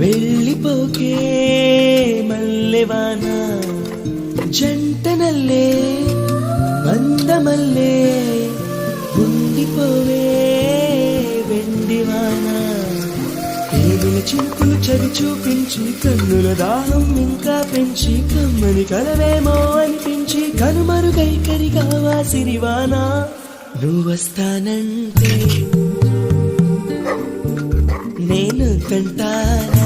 వెళ్ళిపోకే మల్లెవాన జంటనల్లే బందమల్లే ఉండిపోవే వెండివాన ఏదుల చింపులు చవి చూపించి కన్నుల దాహం ఇంకా పెంచి కమ్మని కలవేమో అనిపించి కనుమరుగైకరిగావా సిరివాన నువ్వస్తానంటే నేను కంటానా